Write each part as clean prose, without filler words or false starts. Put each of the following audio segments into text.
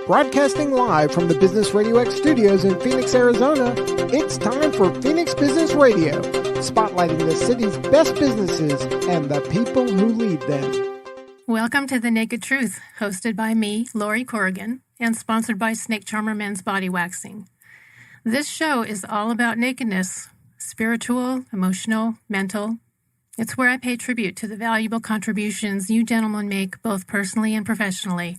Broadcasting live from the Business RadioX studios in Phoenix, Arizona, it's time for Phoenix Business Radio, spotlighting the city's best businesses and the people who lead them. Welcome to The Naked Truth, hosted by me, Lori Corrigan, and sponsored by Snake Charmer Men's Body Waxing. This show is all about nakedness, spiritual, emotional, mental. It's where I pay tribute to the valuable contributions you gentlemen make both personally and professionally.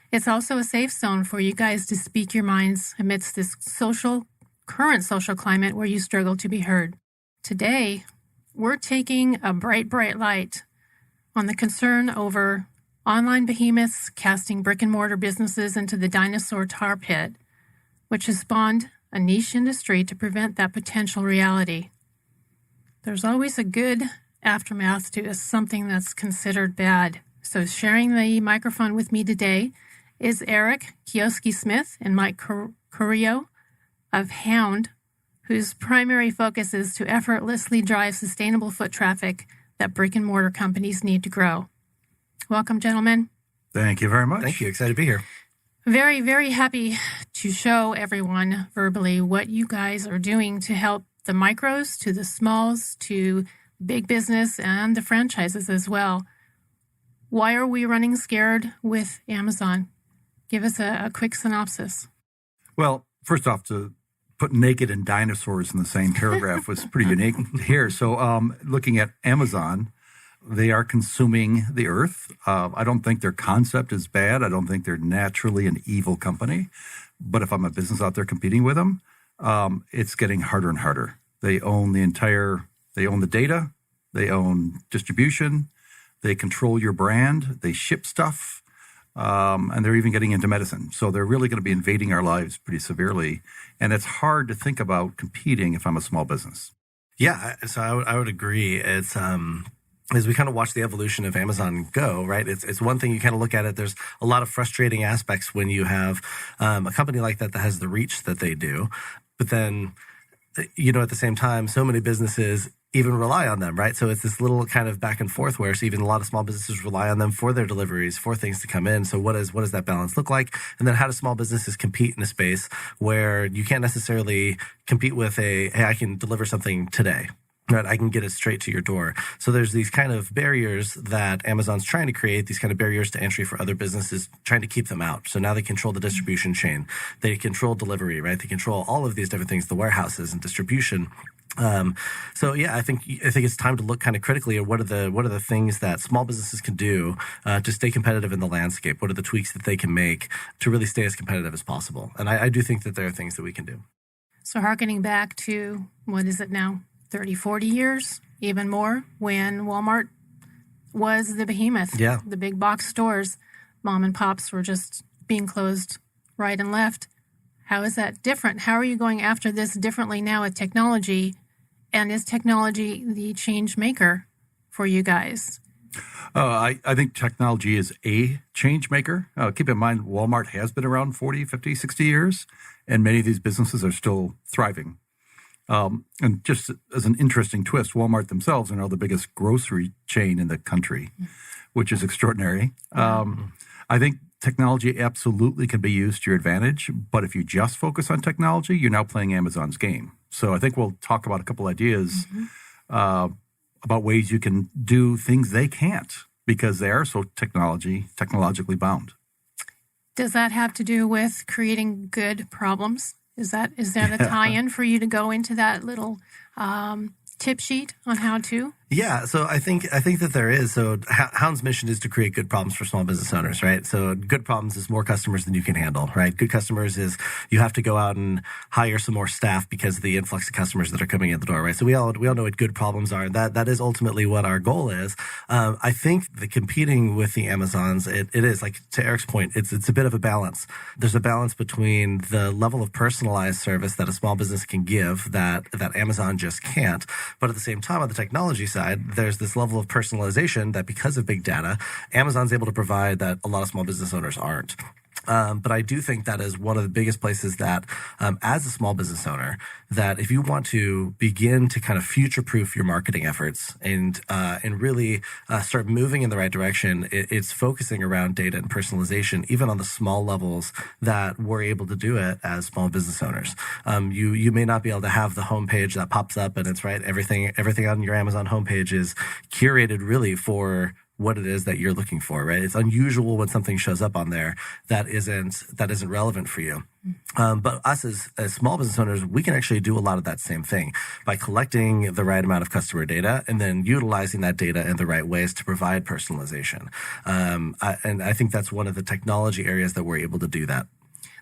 It's also a safe zone for you guys to speak your minds amidst this current social climate where you struggle to be heard. Today, we're taking a bright light on the concern over online behemoths casting brick-and-mortar businesses into the dinosaur tar pit, which has spawned a niche industry to prevent that potential reality. There's always a good aftermath to something that's considered bad. So sharing the microphone with me today is Eric Keosky-Smith and Mike Carrillo of Hownd, whose primary focus is to effortlessly drive sustainable foot traffic that brick-and-mortar companies need to grow. Welcome, gentlemen. Thank you very much. Thank you. Excited to be here. Very, very happy to show everyone verbally what you guys are doing to help the micros to the smalls to big business and the franchises as well. Why are we running scared with Amazon? Give us a quick synopsis. Well, first off, to put naked and dinosaurs in the same paragraph was pretty unique here. So looking at Amazon, they are consuming the earth. I don't think their concept is bad. I don't think they're naturally an evil company. But if I'm a business out there competing with them, it's getting harder and harder. They own the data, they own distribution, they control your brand, they ship stuff. And they're even getting into medicine. So they're really going to be invading our lives pretty severely. And it's hard to think about competing if I'm a small business. Yeah, so I would agree. It's as we kind of watch the evolution of Amazon go, right? It's one thing you kind of look at it. There's a lot of frustrating aspects when you have a company like that has the reach that they do. But then, at the same time, so many businesses even rely on them, right? So it's this little kind of back and forth where even a lot of small businesses rely on them for their deliveries, for things to come in. So what does that balance look like? And then how do small businesses compete in a space where you can't necessarily compete with hey, I can deliver something today, right? I can get it straight to your door. So there's these kind of barriers that Amazon's trying to create, these kind of barriers to entry for other businesses, trying to keep them out. So now they control the distribution chain. They control delivery, right? They control all of these different things, the warehouses and distribution. So yeah, I think it's time to look kind of critically at what are the things that small businesses can do to stay competitive in the landscape. What are the tweaks that they can make to really stay as competitive as possible? And I do think that there are things that we can do. So hearkening back to, what is it now, 30, 40 years, even more, when Walmart was the behemoth. Yeah. The big box stores, mom and pops were just being closed right and left. How is that different? How are you going after this differently now with technology? And is technology the change maker for you guys? I think technology is a change maker. Keep in mind, Walmart has been around 40, 50, 60 years, and many of these businesses are still thriving. And just as an interesting twist, Walmart themselves are now the biggest grocery chain in the country, which is extraordinary. I think technology absolutely can be used to your advantage, but if you just focus on technology, you're now playing Amazon's game. So I think we'll talk about a couple ideas about ways you can do things they can't because they are so technologically bound. Does that have to do with creating good problems? Is that a tie-in for you to go into that little tip sheet on how to? Yeah, so I think that there is. So Hownd's mission is to create good problems for small business owners, right? So good problems is more customers than you can handle, right? Good customers is you have to go out and hire some more staff because of the influx of customers that are coming in the door, right? So we all know what good problems are. That is ultimately what our goal is. I think the competing with the Amazons, it is, like to Eric's point, it's a bit of a balance. There's a balance between the level of personalized service that a small business can give that Amazon just can't, but at the same time on the technology side, there's this level of personalization that because of big data, Amazon's able to provide that a lot of small business owners aren't. But I do think that is one of the biggest places that, as a small business owner, that if you want to begin to kind of future-proof your marketing efforts and really start moving in the right direction, it's focusing around data and personalization, even on the small levels that we're able to do it as small business owners. You may not be able to have the homepage that pops up and it's right. Everything on your Amazon homepage is curated really for what it is that you're looking for, right? It's unusual when something shows up on there that isn't relevant for you. But us as small business owners, we can actually do a lot of that same thing by collecting the right amount of customer data and then utilizing that data in the right ways to provide personalization. And I think that's one of the technology areas that we're able to do that.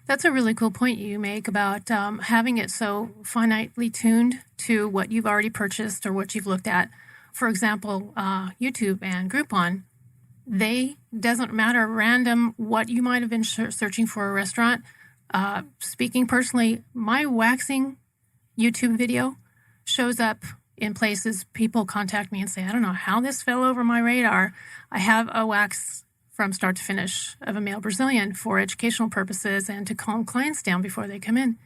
That's a really cool point you make about having it so finitely tuned to what you've already purchased or what you've looked at. For example, YouTube and Groupon, doesn't matter random what you might have been searching for a restaurant. Speaking personally, my waxing YouTube video shows up in places people contact me and say, I don't know how this fell over my radar. I have a wax from start to finish of a male Brazilian for educational purposes and to calm clients down before they come in.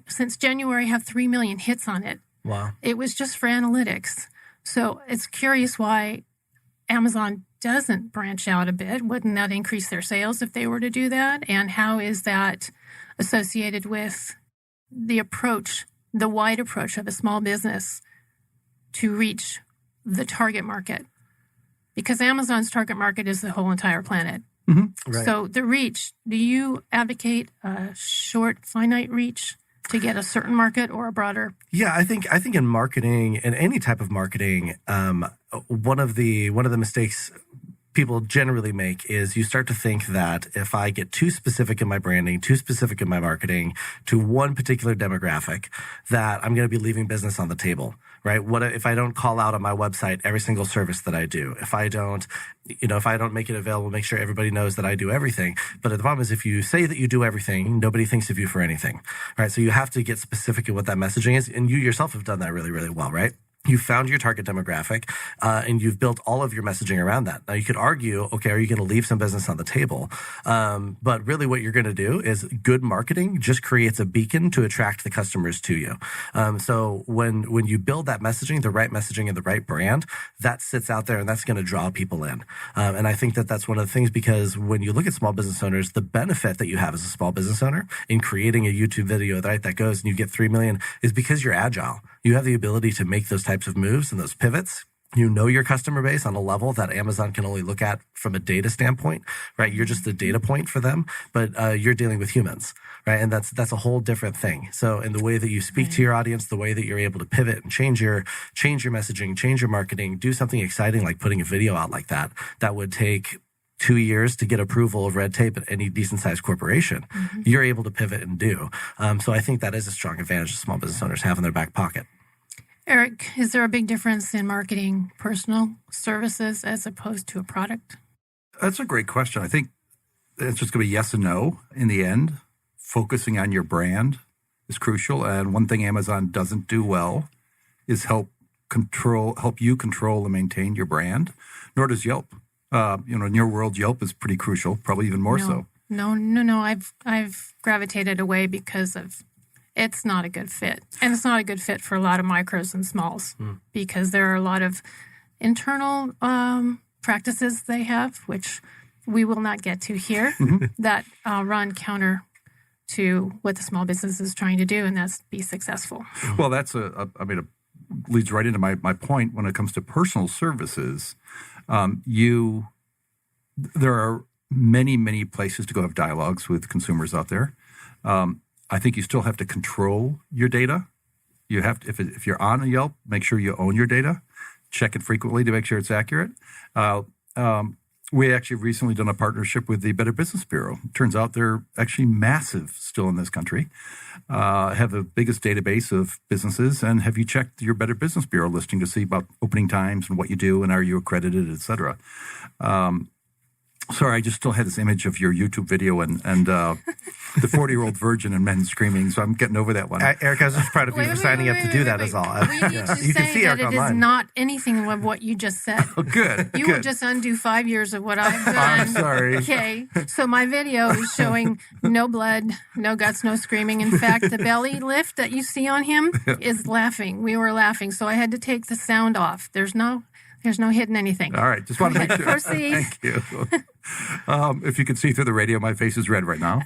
Since January, have 3 million hits on it. Wow. It was just for analytics. So it's curious why Amazon doesn't branch out a bit. Wouldn't that increase their sales if they were to do that? And how is that associated with the wide approach of a small business to reach the target market? Because Amazon's target market is the whole entire planet. Mm-hmm. Right. So the reach, do you advocate a short, finite reach to get a certain market or a broader? Yeah, I think in marketing, in any type of marketing, one of the mistakes people generally make is you start to think that if I get too specific in my branding, too specific in my marketing to one particular demographic, that I'm going to be leaving business on the table, right? What if I don't call out on my website every single service that I do? If I don't make it available, make sure everybody knows that I do everything. But the problem is if you say that you do everything, nobody thinks of you for anything, right? So you have to get specific in what that messaging is. And you yourself have done that really, really well, right? You found your target demographic, and you've built all of your messaging around that. Now, you could argue, okay, are you going to leave some business on the table? But really what you're going to do is good marketing just creates a beacon to attract the customers to you. So when you build that messaging, the right messaging and the right brand, that sits out there and that's going to draw people in. And I think that that's one of the things, because when you look at small business owners, the benefit that you have as a small business owner in creating a YouTube video that goes and you get 3 million is because you're agile. You have the ability to make those types of moves and those pivots. You know your customer base on a level that Amazon can only look at from a data standpoint, right? You're just a data point for them, but you're dealing with humans, right? And that's a whole different thing. So in the way that you speak to your audience, the way that you're able to pivot and change your messaging, change your marketing, do something exciting like putting a video out like that would take 2 years to get approval of red tape at any decent sized corporation, you're able to pivot and do. So I think that is a strong advantage that small business owners have in their back pocket. Eric, is there a big difference in marketing personal services as opposed to a product? That's a great question. I think it's just going to be yes and no in the end. Focusing on your brand is crucial. And one thing Amazon doesn't do well is help you control and maintain your brand, nor does Yelp. In your world, Yelp is pretty crucial, probably even more so. No. I've gravitated away because of it's not a good fit. And it's not a good fit for a lot of micros and smalls because there are a lot of internal practices they have, which we will not get to here, that run counter to what the small business is trying to do, and that's be successful. Well, that's it leads right into my point when it comes to personal services. There are many, many places to go have dialogues with consumers out there. I think you still have to control your data. You have to, if you're on a Yelp, make sure you own your data. Check it frequently to make sure it's accurate. We actually recently done a partnership with the Better Business Bureau. Turns out they're actually massive still in this country. Have the biggest database of businesses. And have you checked your Better Business Bureau listing to see about opening times and what you do and are you accredited, et cetera? Sorry, I just still had this image of your YouTube video and the 40-year-old virgin and men screaming, so I'm getting over that one. Eric, I was just proud of you for signing up to do that is all. We need to You can say see that Eric it online. is not anything of what you just said. Oh, good. You will just undo 5 years of what I've done. I'm sorry. Okay, so my video is showing no blood, no guts, no screaming. In fact, the belly lift that you see on him is laughing. We were laughing, so I had to take the sound off. There's no hidden anything. All right, just want to make sure. Proceed. Thank you. If you can see through the radio, my face is red right now.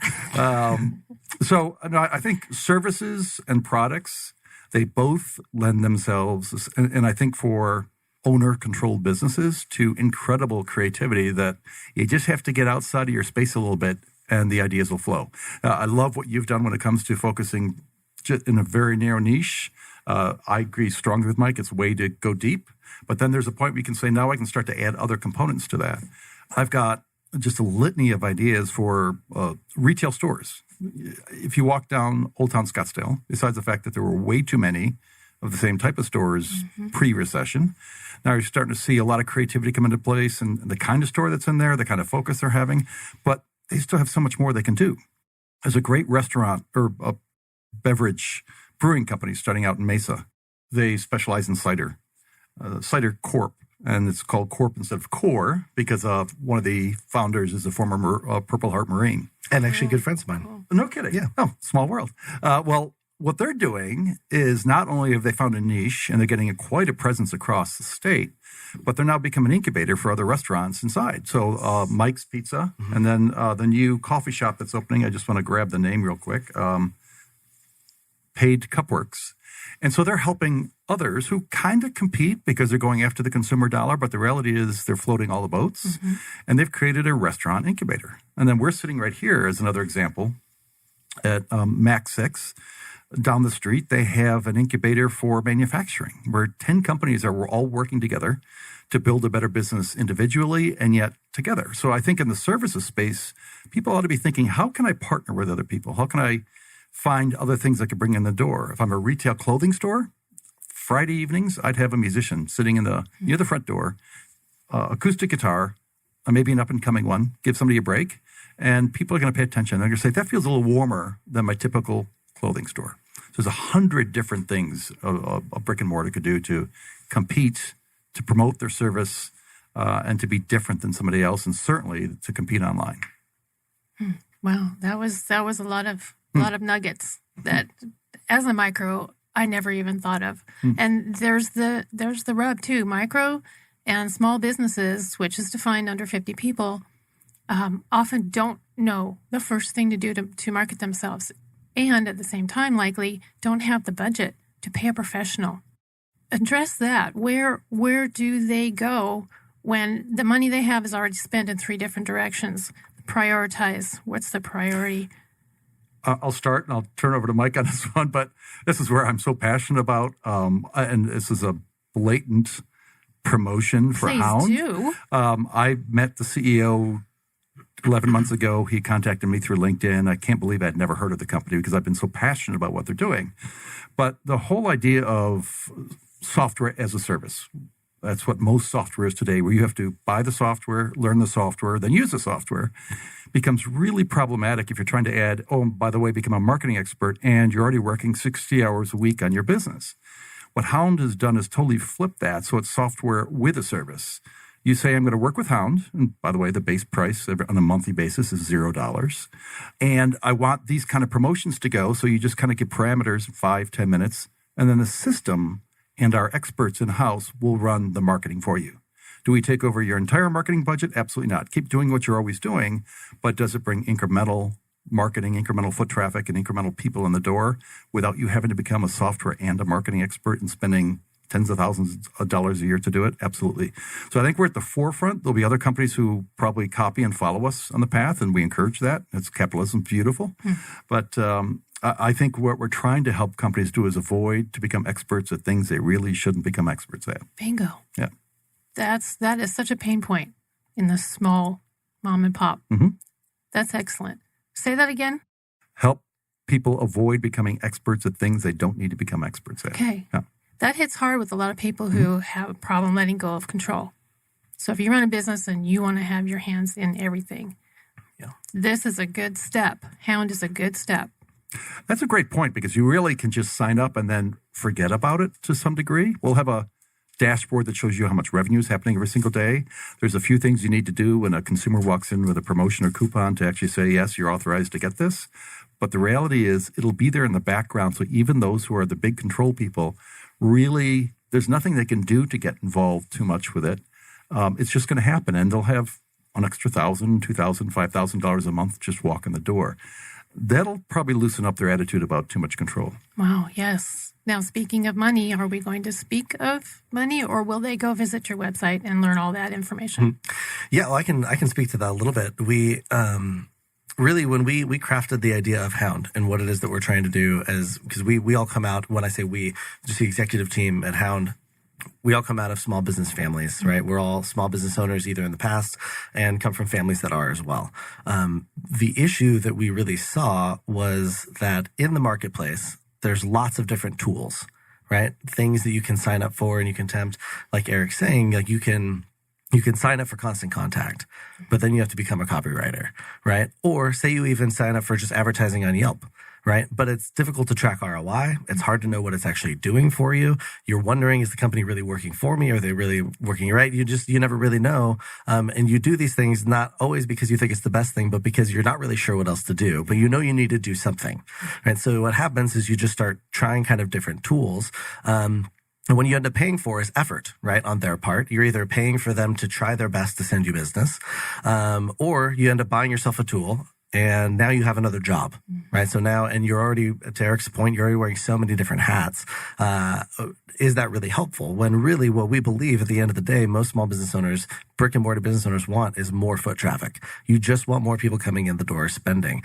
So I think services and products, they both lend themselves, and I think for owner-controlled businesses, to incredible creativity that you just have to get outside of your space a little bit and the ideas will flow. I love what you've done when it comes to focusing just in a very narrow niche. I agree strongly with Mike. It's a way to go deep. But then there's a point where you can say, now I can start to add other components to that. I've got just a litany of ideas for retail stores. If you walk down Old Town Scottsdale, besides the fact that there were way too many of the same type of stores pre-recession, now you're starting to see a lot of creativity come into place and the kind of store that's in there, the kind of focus they're having, but they still have so much more they can do. There's a great restaurant or a beverage brewing company starting out in Mesa. They specialize in cider. Cider Corp, and it's called Corp instead of Core because one of the founders is a former Purple Heart Marine. And actually good friends of mine. No kidding. Yeah. Oh, small world. Well, what they're doing is not only have they found a niche and they're getting quite a presence across the state, but they're now becoming an incubator for other restaurants inside. So Mike's Pizza, and then the new coffee shop that's opening, I just want to grab the name real quick, Paid Cupworks. And so they're helping others who kind of compete because they're going after the consumer dollar, but the reality is they're floating all the boats, and they've created a restaurant incubator. And then we're sitting right here as another example at Mac 6. Down the street, they have an incubator for manufacturing where 10 companies are all working together to build a better business individually and yet together. So I think in the services space, people ought to be thinking, how can I partner with other people? How can I find other things I could bring in the door? If I'm a retail clothing store, Friday evenings, I'd have a musician sitting near the front door, acoustic guitar, maybe an up-and-coming one, give somebody a break, and people are going to pay attention. They're going to say, that feels a little warmer than my typical clothing store. So there's 100 different things a brick and mortar could do to compete, to promote their service, and to be different than somebody else, and certainly to compete online. Wow, that was a lot of nuggets that, as a micro, I never even thought of. And there's the rub too. Micro and small businesses, which is defined under 50 people, often don't know the first thing to do to market themselves, and at the same time, likely don't have the budget to pay a professional. Address that. Where do they go when the money they have is already spent in 3 different directions? Prioritize. What's the priority? I'll start and I'll turn over to Mike on this one, but this is where I'm so passionate about, and this is a blatant promotion for Hownd. Please do. I met the CEO 11 months ago. He contacted me through LinkedIn. I can't believe I'd never heard of the company because I've been so passionate about what they're doing. But the whole idea of software as a service, that's what most software is today, where you have to buy the software, learn the software, then use the software, becomes really problematic if you're trying to add, oh, by the way, become a marketing expert, and you're already working 60 hours a week on your business. What Hownd has done is totally flipped that, so it's software with a service. You say, I'm going to work with Hownd, and by the way, the base price on a monthly basis is $0. And I want these kind of promotions to go, so you just kind of give parameters, 5-10 minutes, and then the system and our experts in-house will run the marketing for you. Do we take over your entire marketing budget? Absolutely not. Keep doing what you're always doing, but does it bring incremental marketing, incremental foot traffic, and incremental people in the door without you having to become a software and a marketing expert and spending tens of thousands of dollars a year to do it? Absolutely. So I think we're at the forefront. There'll be other companies who probably copy and follow us on the path, and we encourage that. It's capitalism, beautiful. But I think what we're trying to help companies do is avoid to become experts at things they really shouldn't become experts at. Bingo. Yeah. That is such a pain point in the small mom and pop. That's excellent. Say that again. Help people avoid becoming experts at things they don't need to become experts at. Okay. Yeah. That hits hard with a lot of people who have a problem letting go of control. So if you run a business and you want to have your hands in everything, this is a good step. Hownd is a good step. That's a great point, because you really can just sign up and then forget about it to some degree. We'll have a dashboard that shows you how much revenue is happening every single day. There's a few things you need to do when a consumer walks in with a promotion or coupon to actually say, yes, you're authorized to get this. But the reality is it'll be there in the background. So even those who are the big control people, really, there's nothing they can do to get involved too much with it. It's just going to happen. And they'll have an extra $1,000, $2,000, $5,000 a month just walk in the door. That'll probably loosen up their attitude about too much control. Wow, yes. Now, speaking of money, are we going to speak of money, or will they go visit your website and learn all that information? Yeah, well, I can speak to that a little bit. We really, when we crafted the idea of Hownd and what it is that we're trying to do, because we all come out, when I say we, just the executive team at Hownd, we all come out of small business families, right? We're all small business owners either in the past and come from families that are as well. The issue that we really saw was that in the marketplace, there's lots of different tools, right? Things that you can sign up for and you can tempt, like Eric's saying, like you can sign up for Constant Contact, but then you have to become a copywriter, right? Or say you even sign up for just advertising on Yelp, right? But it's difficult to track ROI. It's hard to know what it's actually doing for you. You're wondering, is the company really working for me? Are they really working right? You never really know. And you do these things not always because you think it's the best thing, but because you're not really sure what else to do. But you know you need to do something, right? So what happens is you just start trying kind of different tools. And what you end up paying for is effort, right, on their part. You're either paying for them to try their best to send you business, or you end up buying yourself a tool, and now you have another job, right? So now, and you're already, to Eric's point, you're already wearing so many different hats. Is that really helpful? When really what we believe at the end of the day, most small business owners, brick and mortar business owners want is more foot traffic. You just want more people coming in the door spending.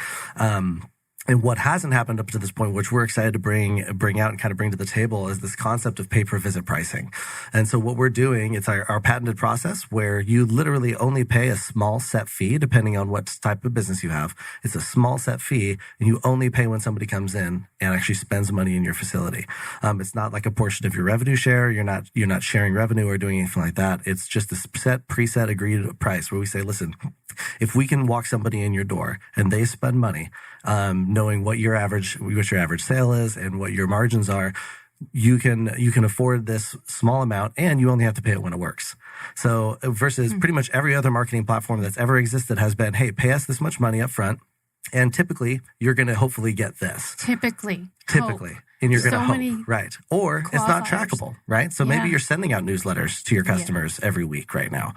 And what hasn't happened up to this point, which we're excited to bring out and kind of bring to the table, is this concept of pay-per-visit pricing. And so what we're doing, it's our patented process where you literally only pay a small set fee, depending on what type of business you have. It's a small set fee, and you only pay when somebody comes in and actually spends money in your facility. It's not like a portion of your revenue share. You're not sharing revenue or doing anything like that. It's just a preset agreed price where we say, listen, if we can walk somebody in your door and they spend money, knowing what your average sale is and what your margins are, you can afford this small amount, and you only have to pay it when it works. So versus pretty much every other marketing platform that's ever existed has been, hey, pay us this much money up front, and typically you're going to hopefully get this. Typically. And you're going to hope, right? Or it's not trackable, right? So maybe you're sending out newsletters to your customers every week right now.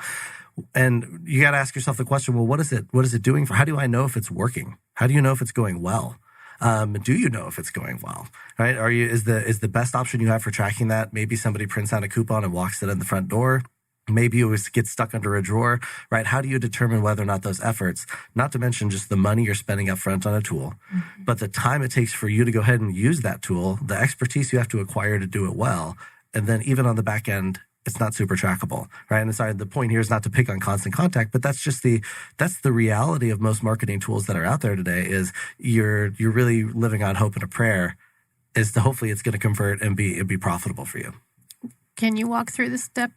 And you got to ask yourself the question, well, what is it doing for? How do I know if it's working? How do you know if it's going well? Do you know if it's going well? Right? Is the best option you have for tracking that? Maybe somebody prints out a coupon and walks it in the front door. Maybe it gets stuck under a drawer, right? How do you determine whether or not those efforts, not to mention just the money you're spending up front on a tool, but the time it takes for you to go ahead and use that tool, the expertise you have to acquire to do it well, and then even on the back end, it's not super trackable, right? And sorry, the point here is not to pick on Constant Contact, but that's the reality of most marketing tools that are out there today. Is you're really living on hope and a prayer, is to hopefully it's going to convert and be profitable for you. Can you walk through the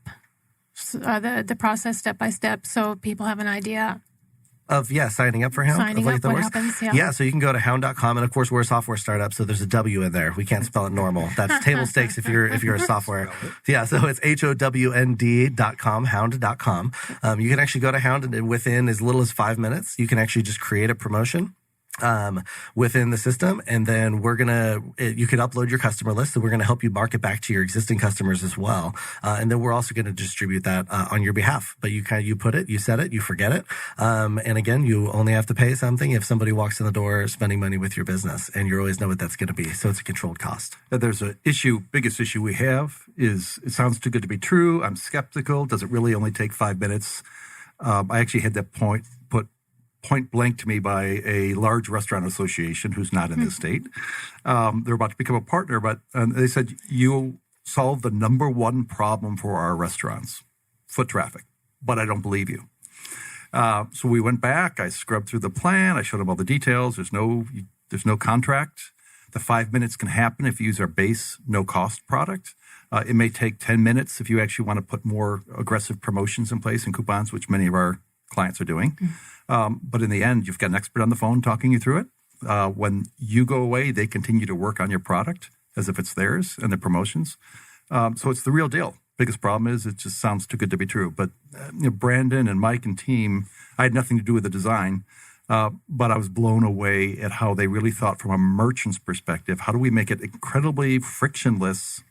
process step by step so people have an idea? Of signing up for Hownd. Signing up, what happens? Yeah, so you can go to Hownd.com, and of course we're a software startup, so there's a W in there. We can't spell it normal. That's table stakes if you're a software. Yeah, so it's HOWND.com, Hownd.com. You can actually go to Hownd, and within as little as 5 minutes, you can actually just create a promotion within the system, and then you can upload your customer list, and we're going to help you market back to your existing customers as well. And then we're also going to distribute that on your behalf. But you put it, you set it, you forget it. And again, you only have to pay something if somebody walks in the door spending money with your business, and you always know what that's going to be. So it's a controlled cost. There's biggest issue we have is it sounds too good to be true. I'm skeptical. Does it really only take 5 minutes? I actually had that put point blank to me by a large restaurant association who's not in this state. They're about to become a partner, but they said, you solve the number one problem for our restaurants, foot traffic, but I don't believe you. So we went back, I scrubbed through the plan, I showed them all the details. There's no contract. The 5 minutes can happen if you use our base no-cost product. It may take 10 minutes if you actually want to put more aggressive promotions in place and coupons, which many of our clients are doing. But in the end, you've got an expert on the phone talking you through it. When you go away, they continue to work on your product as if it's theirs and the promotions. So it's the real deal. Biggest problem is it just sounds too good to be true. But Brandon and Mike and team, I had nothing to do with the design, but I was blown away at how they really thought from a merchant's perspective, how do we make it incredibly frictionless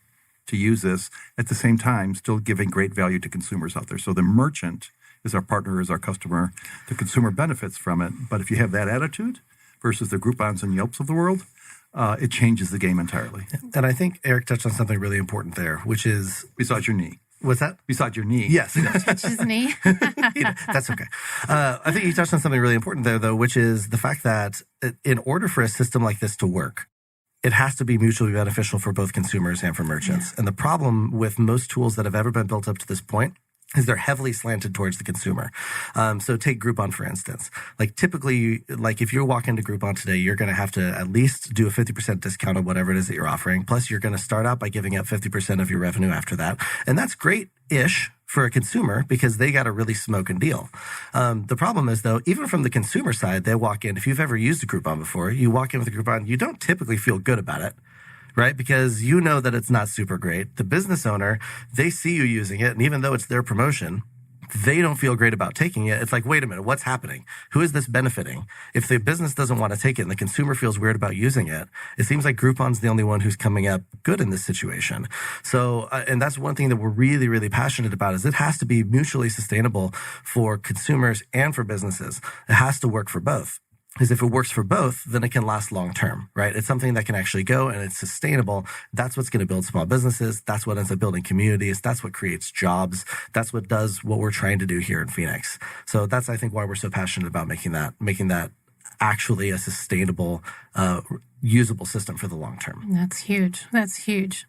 to use this, at the same time still giving great value to consumers out there. So the merchant is our partner, is our customer. The consumer benefits from it. But if you have that attitude versus the Groupons and Yelps of the world, it changes the game entirely. And I think Eric touched on something really important there, which is... Besides your knee. What's that? Besides your knee. Yes. Touch his knee. That's okay. I think you touched on something really important there, though, which is the fact that in order for a system like this to work, it has to be mutually beneficial for both consumers and for merchants. And the problem with most tools that have ever been built up to this point is they're heavily slanted towards the consumer. So take Groupon, for instance. Like typically, like if you walk into Groupon today, you're going to have to at least do a 50% discount on whatever it is that you're offering. Plus, you're going to start out by giving up 50% of your revenue after that. And that's great-ish for a consumer because they got a really smoking deal. The problem is, though, even from the consumer side, they walk in. If you've ever used a Groupon before, you walk in with a Groupon, you don't typically feel good about it. Right? Because you know that it's not super great. The business owner, they see you using it. And even though it's their promotion, they don't feel great about taking it. It's like, wait a minute, what's happening? Who is this benefiting? If the business doesn't want to take it and the consumer feels weird about using it, it seems like Groupon's the only one who's coming up good in this situation. So, and that's one thing that we're really, really passionate about is it has to be mutually sustainable for consumers and for businesses. It has to work for both. Because if it works for both, then it can last long term, right? It's something that can actually go and it's sustainable. That's what's going to build small businesses. That's what ends up building communities. That's what creates jobs. That's what does what we're trying to do here in Phoenix. So that's, I think, why we're so passionate about making that actually a sustainable, usable system for the long term. That's huge. That's huge.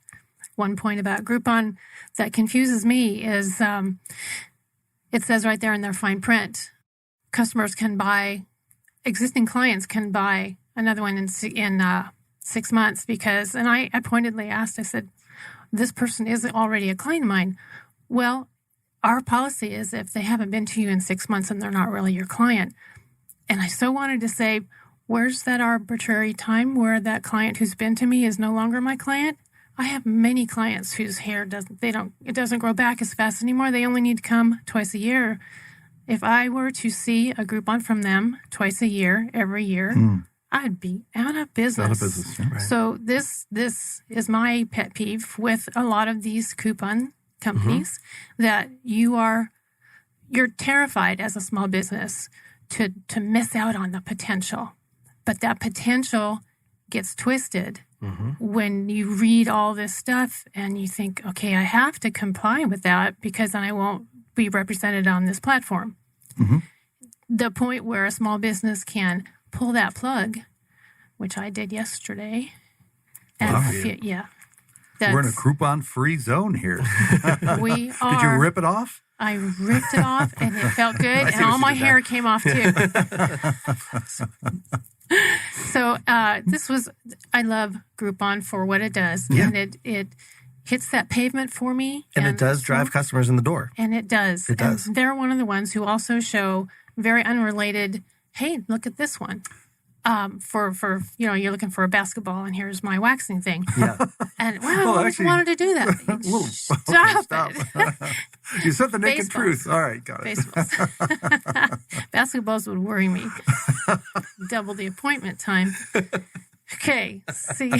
One point about Groupon that confuses me is it says right there in their fine print, customers can buy. Existing clients can buy another one in 6 months because, and I pointedly asked, I said, this person is already a client of mine. Well, our policy is if they haven't been to you in 6 months and they're not really your client. And I so wanted to say, where's that arbitrary time where that client who's been to me is no longer my client? I have many clients whose hair doesn't grow back as fast anymore. They only need to come twice a year. If I were to see a Groupon from them twice a year, every year, I'd be out of business. Out of business, yeah. Right. So this is my pet peeve with a lot of these coupon companies that you're terrified as a small business to miss out on the potential. But that potential gets twisted when you read all this stuff and you think, okay, I have to comply with that because then I won't be represented on this platform. The point where a small business can pull that plug, which I did yesterday. And we're in a Groupon-free zone here. We are. Did you rip it off? I ripped it off, and it felt good, and all my hair came off, too. So I love Groupon for what it does, and it hits that pavement for me. And it does drive customers in the door. And it does. It does. And they're one of the ones who also show very unrelated, hey, look at this one. For you're looking for a basketball and here's my waxing thing. Yeah. And I always wanted to do that. Stop it. You said the naked truth. All right, got it. Basketballs would worry me. Double the appointment time. Okay, see,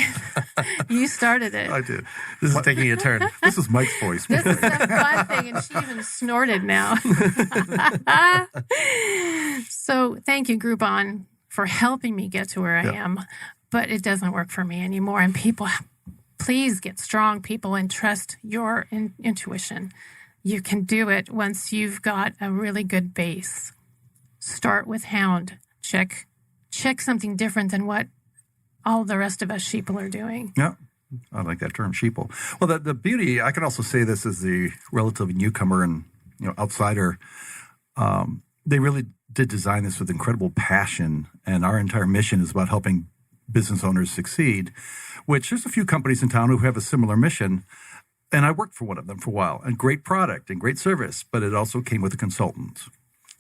you started it. I did. This is taking a turn. This is Mike's voice. This is a fun thing, and she even snorted now. So thank you, Groupon, for helping me get to where I am. But it doesn't work for me anymore. And people, please get strong people and trust your intuition. You can do it once you've got a really good base. Start with Hownd. Check something different than what all the rest of us sheeple are doing. Yeah, I like that term, sheeple. Well, the beauty, I can also say this as the relative newcomer and outsider. They really did design this with incredible passion, and our entire mission is about helping business owners succeed, which there's a few companies in town who have a similar mission. And I worked for one of them for a while, and great product and great service, but it also came with a consultant.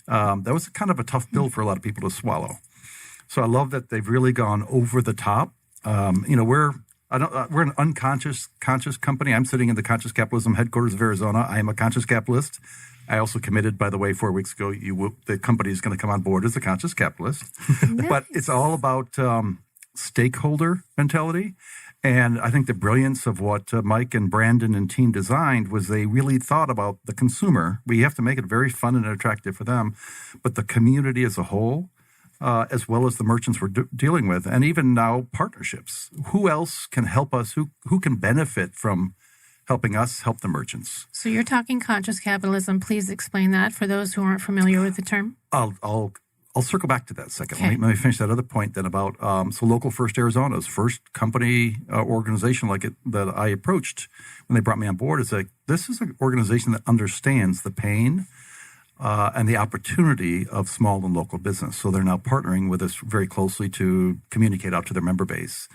That was kind of a tough pill for a lot of people to swallow. So I love that they've really gone over the top. We're an conscious company. I'm sitting in the Conscious Capitalism headquarters of Arizona. I am a conscious capitalist. I also committed, by the way, 4 weeks ago, the company is going to come on board as a conscious capitalist. Nice. But it's all about stakeholder mentality. And I think the brilliance of what Mike and Brandon and team designed was they really thought about the consumer. We have to make it very fun and attractive for them, but the community as a whole, as well as the merchants we're dealing with, and even now partnerships. Who else can help us? Who can benefit from helping us help the merchants? So you're talking conscious capitalism. Please explain that for those who aren't familiar with the term. I'll circle back to that a second. Okay. Let me finish that other point then about Local First Arizona's first company organization that I approached when they brought me on board. Is like, this is an organization that understands the pain and the opportunity of small and local business. So they're now partnering with us very closely to communicate out to their member base.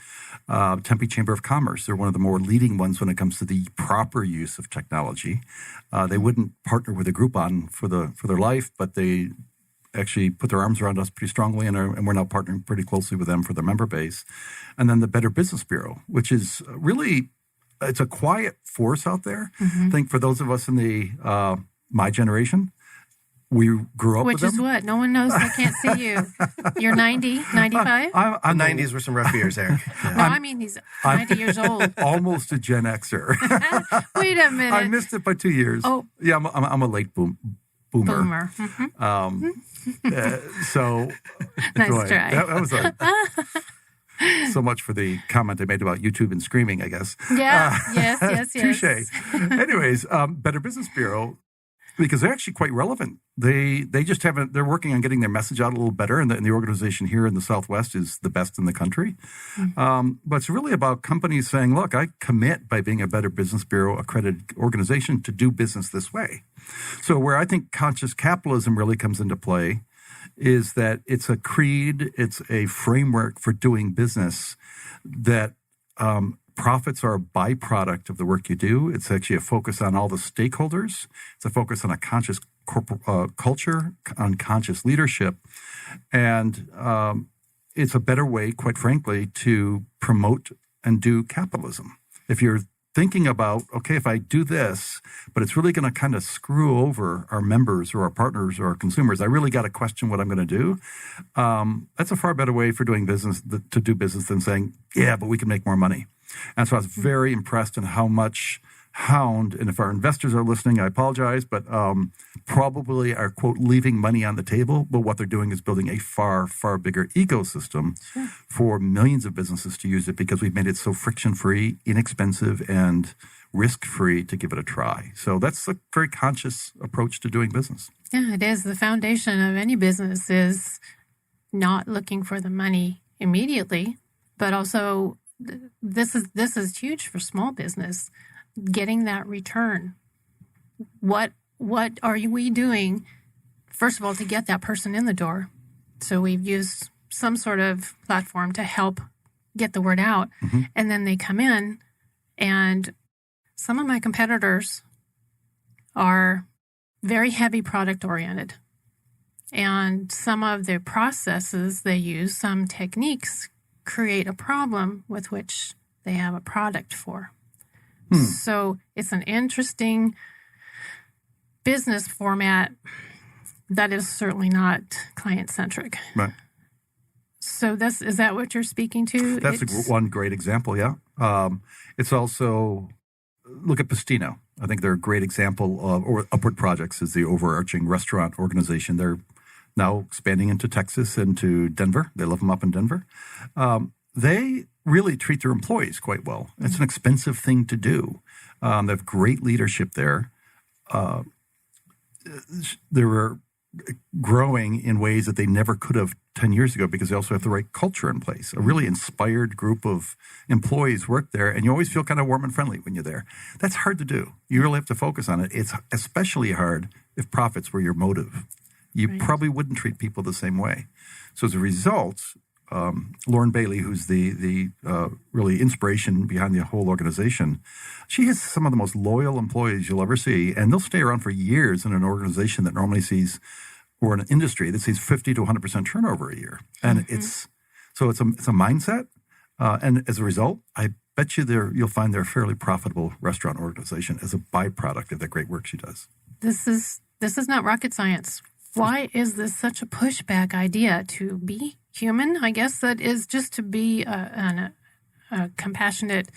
Tempe Chamber of Commerce, they're one of the more leading ones when it comes to the proper use of technology. They wouldn't partner with a Groupon for their life, but they actually put their arms around us pretty strongly, and we're now partnering pretty closely with them for their member base. And then the Better Business Bureau, which is really, it's a quiet force out there. I think for those of us in the my generation, we grew up with them. Which is what? No one knows. They can't see you. You're 90, 95? The 90s were some rough years, Eric. No, I mean he's 90 years old. Almost a Gen Xer. Wait a minute. I missed it by 2 years. Oh. Yeah, I'm a late boomer. Boomer. So Nice boy, try. That was so much for the comment I made about YouTube and screaming, I guess. Yeah. Yes. Touche. Anyways, Better Business Bureau, because they're actually quite relevant. They just haven't. They're working on getting their message out a little better, and the organization here in the Southwest is the best in the country. But it's really about companies saying, "Look, I commit by being a Better Business Bureau accredited organization to do business this way." So where I think conscious capitalism really comes into play is that it's a creed, it's a framework for doing business that profits are a byproduct of the work you do. It's actually a focus on all the stakeholders. It's a focus on a conscious culture, on conscious leadership. And it's a better way, quite frankly, to promote and do capitalism. If you're thinking about, okay, if I do this, but it's really going to kind of screw over our members or our partners or our consumers, I really got to question what I'm going to do. That's a far better way for doing business, to do business, than saying, yeah, but we can make more money. And so I was very impressed in how much Hownd, and if our investors are listening, I apologize, but probably are, quote, leaving money on the table. But what they're doing is building a far, far bigger ecosystem for millions of businesses to use it, because we've made it so friction-free, inexpensive, and risk-free to give it a try. So that's a very conscious approach to doing business. Yeah, it is. The foundation of any business is not looking for the money immediately, but also this is huge for small business. Getting that return. What are we doing, first of all, to get that person in the door? So we've used some sort of platform to help get the word out. And then they come in, and some of my competitors are very heavy product oriented. And some of the processes they use, some techniques, create a problem with which they have a product for. So it's an interesting business format that is certainly not client-centric. Right. So is that what you're speaking to? That's one great example, yeah. It's also, look at Pastino. I think they're a great example of, or Upward Projects is the overarching restaurant organization. They're now expanding into Texas and to Denver. They love them up in Denver. They really treat their employees quite well. It's an expensive thing to do. They have great leadership there. They were growing in ways that they never could have 10 years ago, because they also have the right culture in place. A really inspired group of employees work there, and you always feel kind of warm and friendly when you're there. That's hard to do. You really have to focus on it. It's especially hard if profits were your motive. You probably wouldn't treat people the same way. So as a result, Lauren Bailey, who's the really inspiration behind the whole organization, she has some of the most loyal employees you'll ever see, and they'll stay around for years in an organization that normally sees, or an industry that sees 50 to 100% turnover a year. And it's a mindset. And as a result, I bet you you'll find they're a fairly profitable restaurant organization as a byproduct of the great work she does. This is not rocket science. Why is this such a pushback idea to be human? I guess that is just to be a compassionate,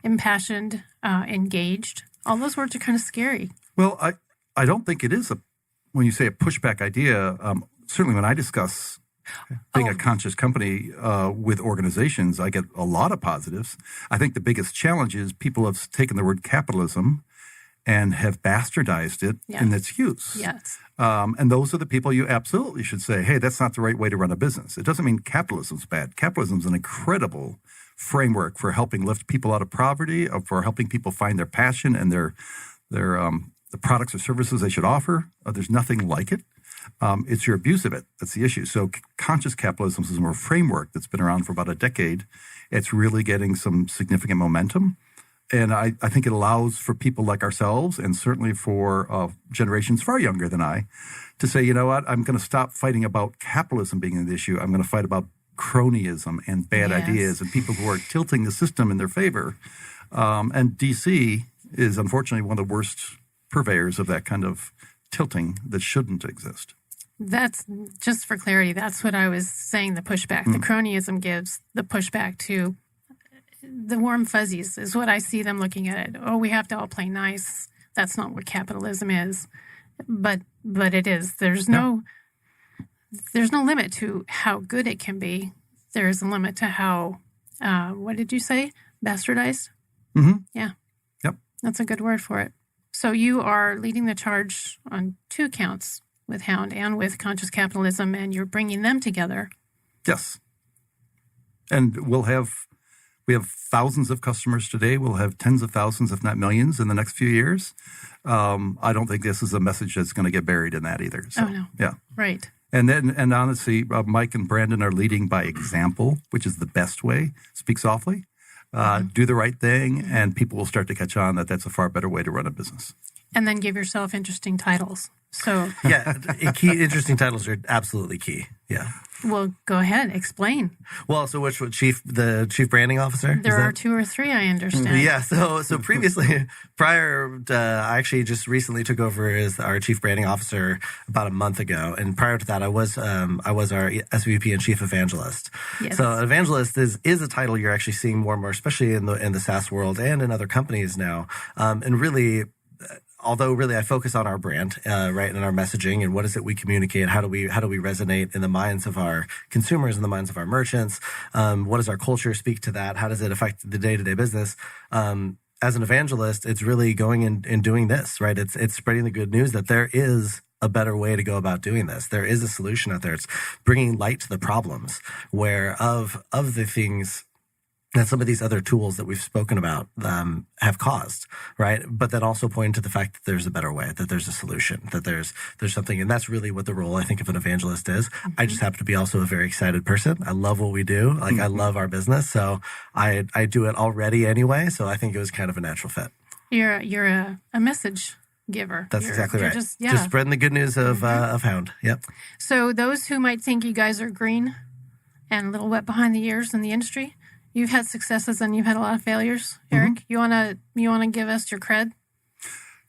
impassioned, engaged. All those words are kind of scary. Well, I don't think it is when you say a pushback idea, certainly when I discuss being a conscious company with organizations, I get a lot of positives. I think the biggest challenge is people have taken the word capitalism and have bastardized it in its use. Yes. And those are the people you absolutely should say, hey, that's not the right way to run a business. It doesn't mean capitalism's bad. Capitalism's an incredible framework for helping lift people out of poverty, for helping people find their passion and the products or services they should offer. There's nothing like it. It's your abuse of it that's the issue. So conscious capitalism is more a framework that's been around for about a decade. It's really getting some significant momentum. And I think it allows for people like ourselves, and certainly for generations far younger than I, to say, you know what, I'm going to stop fighting about capitalism being an issue. I'm going to fight about cronyism and bad ideas and people who are tilting the system in their favor. And DC is unfortunately one of the worst purveyors of that kind of tilting that shouldn't exist. That's, just for clarity, that's what I was saying, the pushback. The cronyism gives the pushback to the warm fuzzies is what I see them looking at it. Oh, we have to all play nice. That's not what capitalism is. But it is. There's no limit to how good it can be. There's a limit to how, what did you say? Bastardized? Mm-hmm. Yeah. Yep. That's a good word for it. So you are leading the charge on 2 counts with Hownd and with conscious capitalism, and you're bringing them together. Yes. And we have thousands of customers today. We'll have tens of thousands, if not millions, in the next few years. I don't think this is a message that's going to get buried in that either. So, oh, no. Yeah. Right. And honestly, Mike and Brandon are leading by example, which is the best way. Speak softly. Do the right thing, and people will start to catch on that that's a far better way to run a business. And then give yourself interesting titles. So interesting titles are absolutely key. Yeah. Well, go ahead, explain. Well, so the chief branding officer? There are 2 or 3, I understand. Yeah. So previously, I actually just recently took over as our chief branding officer about a month ago, and prior to that, I was our SVP and chief evangelist. Yes. So evangelist is a title you're actually seeing more and more, especially in the SaaS world and in other companies now, and really. Although really I focus on our brand, right, and our messaging and what is it we communicate, how do we resonate in the minds of our consumers and the minds of our merchants, what does our culture speak to that, how does it affect the day-to-day business? As an evangelist, it's really going and doing this, right? It's spreading the good news that there is a better way to go about doing this. There is a solution out there. It's bringing light to the problems where of the things that some of these other tools that we've spoken about have caused, right? But then also pointing to the fact that there's a better way, that there's a solution, that there's something, and that's really what the role I think of an evangelist is. Mm-hmm. I just happen to be also a very excited person. I love what we do. Like I love our business, so I do it already anyway. So I think it was kind of a natural fit. You're a message giver. That's exactly right. Just spreading the good news of Hownd. Yep. So those who might think you guys are green and a little wet behind the ears in the industry. You've had successes and you've had a lot of failures. Eric, you wanna give us your cred?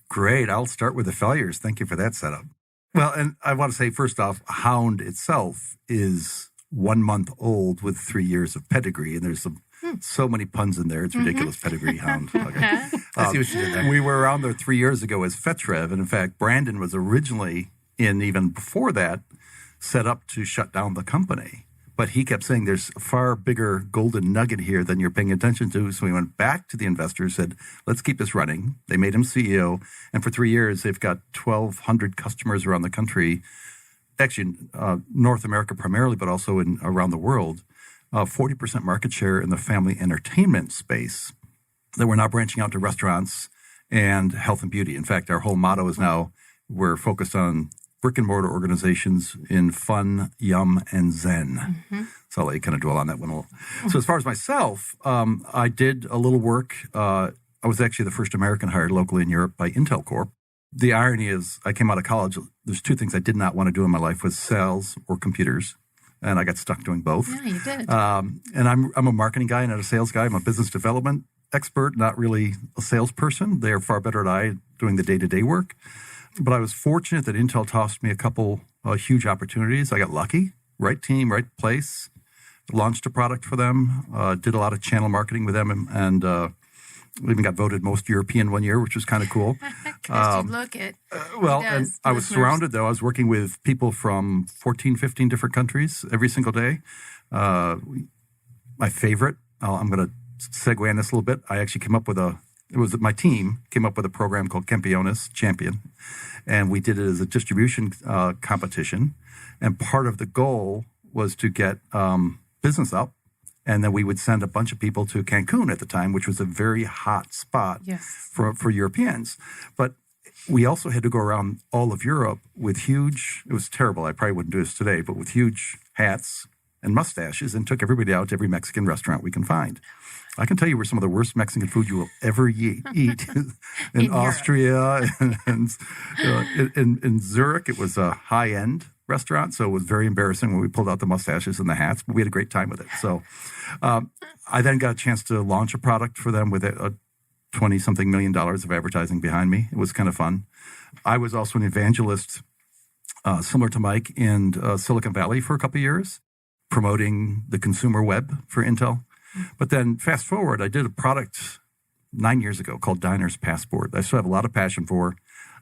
Great. I'll start with the failures. Thank you for that setup. Well, and I want to say first off, Hownd itself is 1 month old with 3 years of pedigree, and there's so many puns in there. It's ridiculous. Pedigree Hownd. Okay. I see what you did there. We were around there 3 years ago as FetchRev, and in fact, Brandon was originally even before that set up to shut down the company. But he kept saying there's a far bigger golden nugget here than you're paying attention to. So we went back to the investors, said, let's keep this running. They made him CEO. And for 3 years, they've got 1,200 customers around the country, actually North America primarily, but also around the world, 40% market share in the family entertainment space. That we're now branching out to restaurants and health and beauty. In fact, our whole motto is now we're focused on brick and mortar organizations in fun, yum, and zen. So I'll let you kind of dwell on that one a little. So as far as myself, I did a little work. I was actually the first American hired locally in Europe by Intel Corp. The irony is I came out of college. There's two things I did not want to do in my life was sales or computers. And I got stuck doing both. Yeah, you did. And I'm a marketing guy, not a sales guy. I'm a business development expert, not really a salesperson. They're far better at I doing the day-to-day work. But I was fortunate that Intel tossed me a couple huge opportunities. I got lucky, right team, right place, launched a product for them, did a lot of channel marketing with them, and even got voted most European one year, which was kind of cool. Because you look at And I was surrounded, though. I was working with people from 14, 15 different countries every single day. My favorite, I'm going to segue on this a little bit. I actually came up with my team came up with a program called Campeones, Champion. And we did it as a distribution competition. And part of the goal was to get business up. And then we would send a bunch of people to Cancun at the time, which was a very hot spot for Europeans. But we also had to go around all of Europe with it was terrible. I probably wouldn't do this today, but with huge hats and mustaches and took everybody out to every Mexican restaurant we can find. I can tell you where some of the worst Mexican food you will ever eat in Austria. And in Zurich, it was a high-end restaurant, so it was very embarrassing when we pulled out the mustaches and the hats, but we had a great time with it. So I then got a chance to launch a product for them with a $20-something million of advertising behind me. It was kind of fun. I was also an evangelist, similar to Mike, in Silicon Valley for a couple of years, promoting the consumer web for Intel. But then fast forward, I did a product 9 years ago called Diner's Passport. I still have a lot of passion for.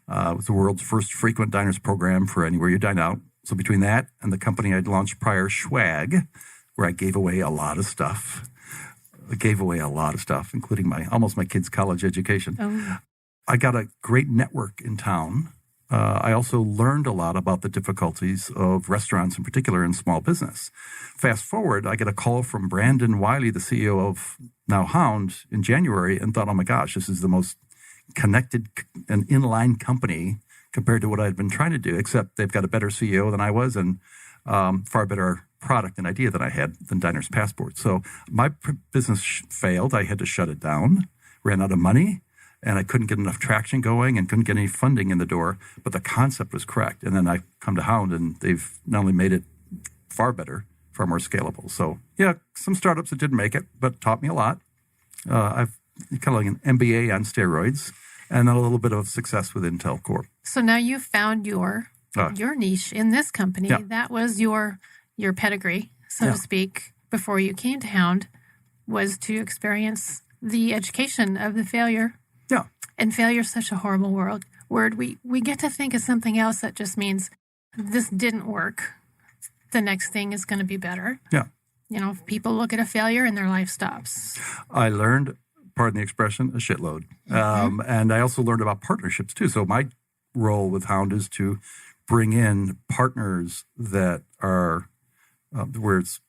It was the world's first frequent diners program for anywhere you dine out. So between that and the company I'd launched prior, Swag, where I gave away a lot of stuff. Including almost my kids' college education. Oh. I got a great network in town. I also learned a lot about the difficulties of restaurants in particular in small business. Fast forward, I get a call from Brandon Wiley, the CEO of now Hownd, in January, and thought, oh my gosh, this is the most connected and inline company compared to what I'd been trying to do, except they've got a better CEO than I was and far better product and idea than I had than Diner's Passport. So my business failed. I had to shut it down, ran out of money, and I couldn't get enough traction going and couldn't get any funding in the door. But the concept was correct. And then I come to Hownd, and they've not only made it far better, far more scalable. So, yeah, some startups that didn't make it, but taught me a lot. I've kind of like an MBA on steroids, and then a little bit of success with Intel Corp. So now you found your niche in this company. Yeah. That was your pedigree, so to speak, before you came to Hownd, was to experience the education of the failure. Yeah. And failure is such a horrible word. We get to think of something else that just means this didn't work. The next thing is going to be better. Yeah. You know, if people look at a failure and their life stops. I learned, pardon the expression, a shitload. And I also learned about partnerships too. So my role with Hownd is to bring in partners that are where it's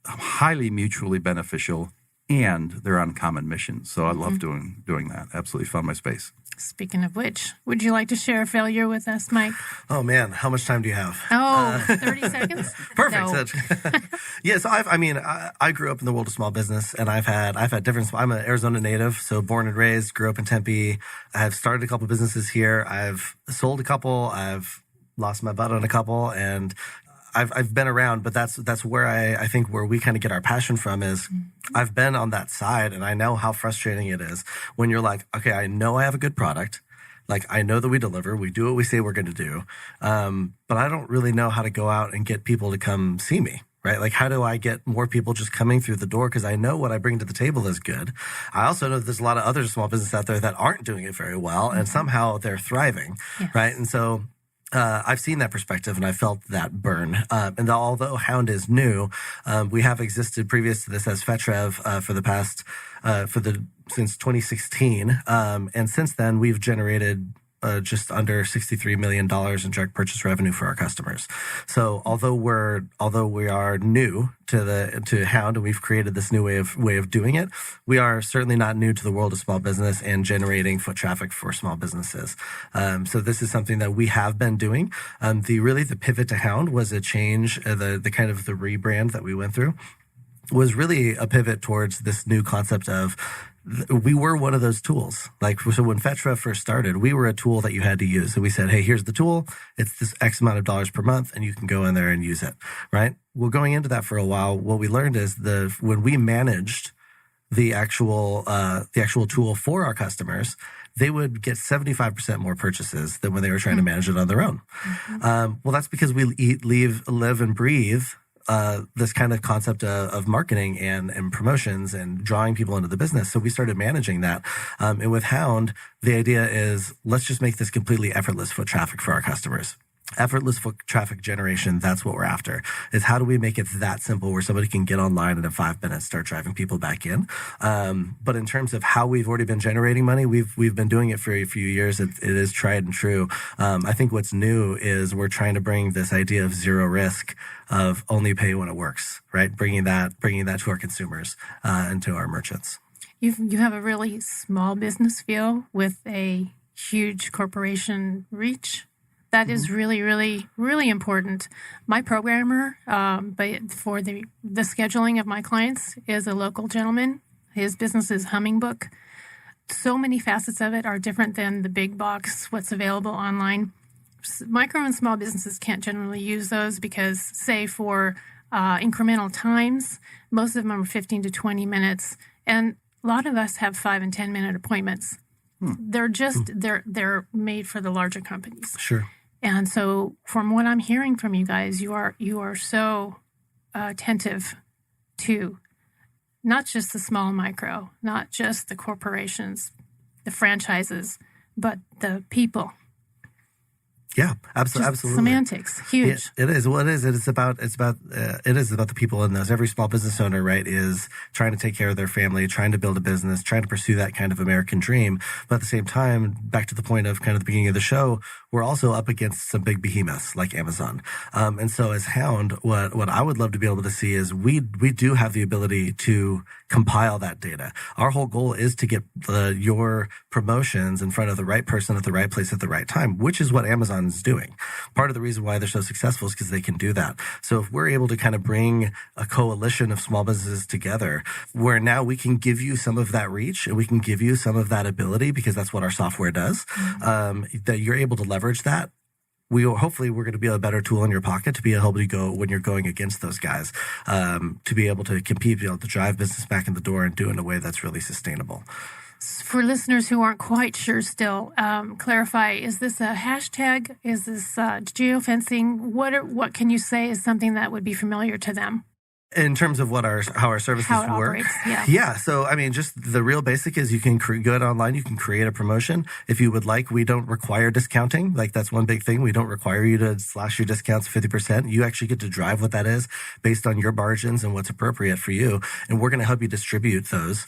highly mutually beneficial and they're on common missions. So I love doing that. Absolutely found my space. Speaking of which, would you like to share a failure with us, Mike? Oh man, how much time do you have? 30 seconds? Perfect. No. Yeah, so I grew up in the world of small business, and I've had different. I'm an Arizona native, so born and raised, grew up in Tempe. I've started a couple businesses here. I've sold a couple. I've lost my butt on a couple, and I've been around, but that's where I think where we kind of get our passion from is I've been on that side, and I know how frustrating it is when you're like, okay, I know I have a good product. Like, I know that we deliver, we do what we say we're going to do. But I don't really know how to go out and get people to come see me, right? Like, how do I get more people just coming through the door? Because I know what I bring to the table is good. I also know that there's a lot of other small businesses out there that aren't doing it very well, and somehow they're thriving, right? And so I've seen that perspective, and I felt that burn. And although Hownd is new, we have existed previous to this as FetchRev for the past since 2016, and since then we've generated just under $63 million in direct purchase revenue for our customers. So although we are new to Hownd, and we've created this new way of doing it, we are certainly not new to the world of small business and generating foot traffic for small businesses. So this is something that we have been doing. The pivot to Hownd was a change. The kind of the rebrand that we went through was really a pivot towards this new concept of we were one of those tools. Like, so when Fetra first started, we were a tool that you had to use. So we said, hey, here's the tool. It's this X amount of dollars per month, and you can go in there and use it, right? Well, going into that for a while, what we learned is when we managed the actual tool for our customers, they would get 75% more purchases than when they were trying to manage it on their own. Well, that's because we live and breathe this kind of concept of marketing and promotions and drawing people into the business. So we started managing that. And with Hownd, the idea is let's just make this completely effortless foot traffic for our customers. Effortless foot traffic generation, that's what we're after, is how do we make it that simple where somebody can get online and in 5 minutes start driving people back in. But in terms of how we've already been generating money, we've been doing it for a few years. It is tried and true. I think what's new is we're trying to bring this idea of zero risk, of only pay when it works, right? Bringing that to our consumers and to our merchants. You have a really small business feel with a huge corporation reach. That is really, really, really important. My programmer, but for the scheduling of my clients, is a local gentleman. His business is Hummingbook. So many facets of it are different than the big box, what's available online. Micro and small businesses can't generally use those because, say, for incremental times, most of them are 15 to 20 minutes. And a lot of us have 5 and 10 minute appointments. They're just, they're made for the larger companies. Sure. And so from what I'm hearing from you guys, you are so attentive to not just the small micro, not just the corporations, the franchises, but the people. Yeah, absolutely. Semantics, huge. It is. Well, it is. It is about the people in those. Every small business owner, right, is trying to take care of their family, trying to build a business, trying to pursue that kind of American dream. But at the same time, back to the point of kind of the beginning of the show, we're also up against some big behemoths like Amazon. And so as Hownd, what I would love to be able to see is we do have the ability to compile that data. Our whole goal is to get your promotions in front of the right person at the right place at the right time, which is what Amazon is doing. Part of the reason why they're so successful is because they can do that. So if we're able to kind of bring a coalition of small businesses together, where now we can give you some of that reach and we can give you some of that ability, because that's what our software does, that you're able to leverage that. Hopefully we're going to be a better tool in your pocket to be able to go when you're going against those guys, to be able to compete, be able to drive business back in the door and do it in a way that's really sustainable. For listeners who aren't quite sure still, clarify, is this a hashtag? Is this geofencing? What can you say is something that would be familiar to them? In terms of how our services work, yeah. So I mean, just the real basic is you can go online, you can create a promotion if you would like. We don't require discounting. Like, that's one big thing. We don't require you to slash your discounts 50%. You actually get to drive what that is based on your margins and what's appropriate for you. And we're going to help you distribute those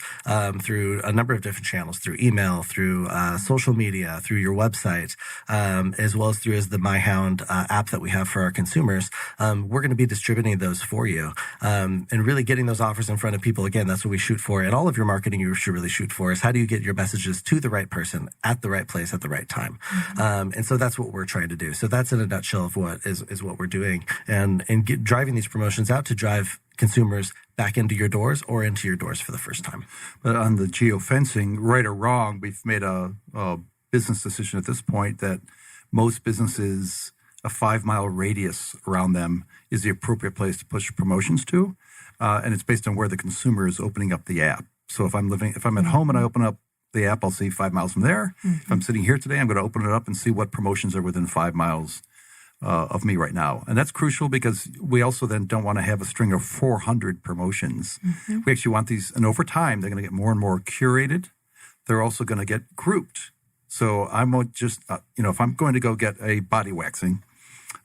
through a number of different channels, through email, through social media, through your website, as well as through the My Hownd app that we have for our consumers. We're going to be distributing those for you. And really getting those offers in front of people. Again, that's what we shoot for. And all of your marketing you should really shoot for is how do you get your messages to the right person at the right place at the right time. And so that's what we're trying to do. So that's in a nutshell of what is what we're doing, and driving these promotions out to drive consumers back into your doors or into your doors for the first time. But on the geofencing, right or wrong, we've made a business decision at this point that most businesses, a 5-mile radius around them is the appropriate place to push promotions to. And it's based on where the consumer is opening up the app. So if I'm at home and I open up the app, I'll see 5 miles from there. If I'm sitting here today, I'm going to open it up and see what promotions are within 5 miles of me right now. And that's crucial because we also then don't want to have a string of 400 promotions. We actually want these, and over time, they're going to get more and more curated. They're also going to get grouped. So I'm just, if I'm going to go get a body waxing,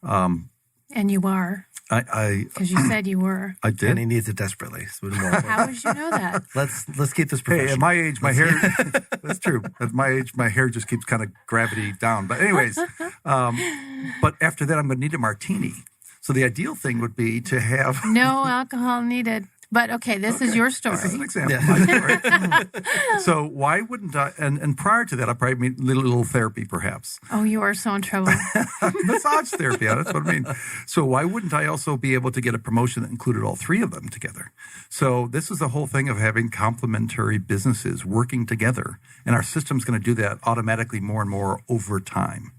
and you are. Because you said you were. I did. And he needs it desperately. So How would you know that? Let's keep this professional. Hey, at my age, my hair, that's true. At my age, my hair just keeps kind of gravity down. But anyways, but after that, I'm going to need a martini. So the ideal thing would be to have No alcohol needed. But okay, this is your story. This is an example. My story. So why wouldn't I? And prior to that, I probably need a little therapy, perhaps. Oh, you are so in trouble. Massage therapy. That's what I mean. So why wouldn't I also be able to get a promotion that included all three of them together? So this is the whole thing of having complementary businesses working together, and our system's going to do that automatically more and more over time.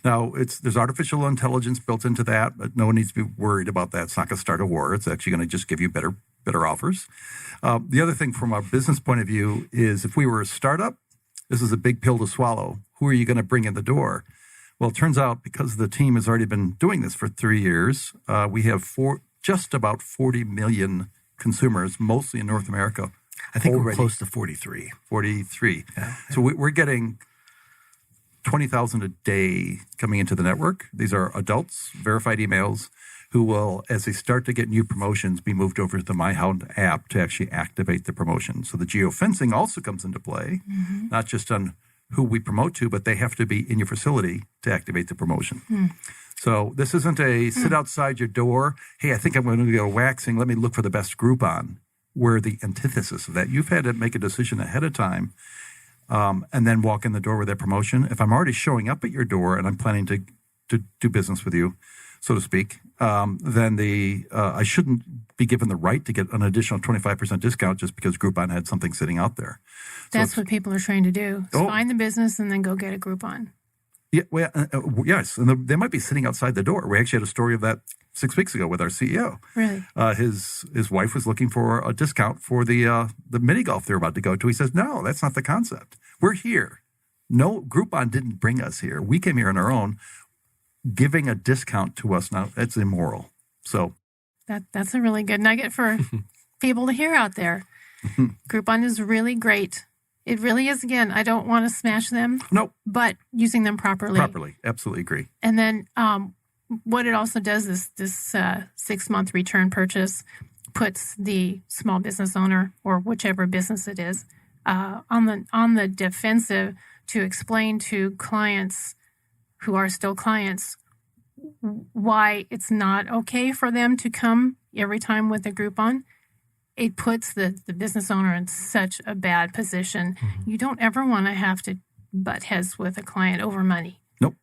Now, there's artificial intelligence built into that, but no one needs to be worried about that. It's not going to start a war. It's actually going to just give you better offers. The other thing from a business point of view is if we were a startup, this is a big pill to swallow. Who are you going to bring in the door? Well, it turns out because the team has already been doing this for 3 years, we have just about 40 million consumers, mostly in North America. I think we're close to 43. 43. Yeah. So we're getting 20,000 a day coming into the network. These are adults, verified emails, who will, as they start to get new promotions, be moved over to the My Hownd app to actually activate the promotion. So the geofencing also comes into play, not just on who we promote to, but they have to be in your facility to activate the promotion. So this isn't a sit outside your door, hey, I think I'm going to go waxing, let me look for the best Groupon. We're the antithesis of that. You've had to make a decision ahead of time and then walk in the door with that promotion. If I'm already showing up at your door and I'm planning to do business with you, so to speak, then I shouldn't be given the right to get an additional 25% discount just because Groupon had something sitting out there. That's what people are trying to do. Find the business and then go get a Groupon. Yeah, well, yes, and they might be sitting outside the door. We actually had a story of that 6 weeks ago with our CEO. Really? His wife was looking for a discount for the mini golf they're about to go to. He says, no, that's not the concept. We're here. No, Groupon didn't bring us here. We came here on our own. Giving a discount to us now, that's immoral. So that's a really good nugget for people to hear out there. Groupon is really great. It really is. Again, I don't want to smash them. Nope. But using them properly. Properly. Absolutely agree. And then what it also does is this 6-month return purchase puts the small business owner or whichever business it is on the defensive to explain to clients who are still clients why it's not okay for them to come every time with a Groupon. It puts the business owner in such a bad position. You don't ever want to have to butt heads with a client over money. Nope.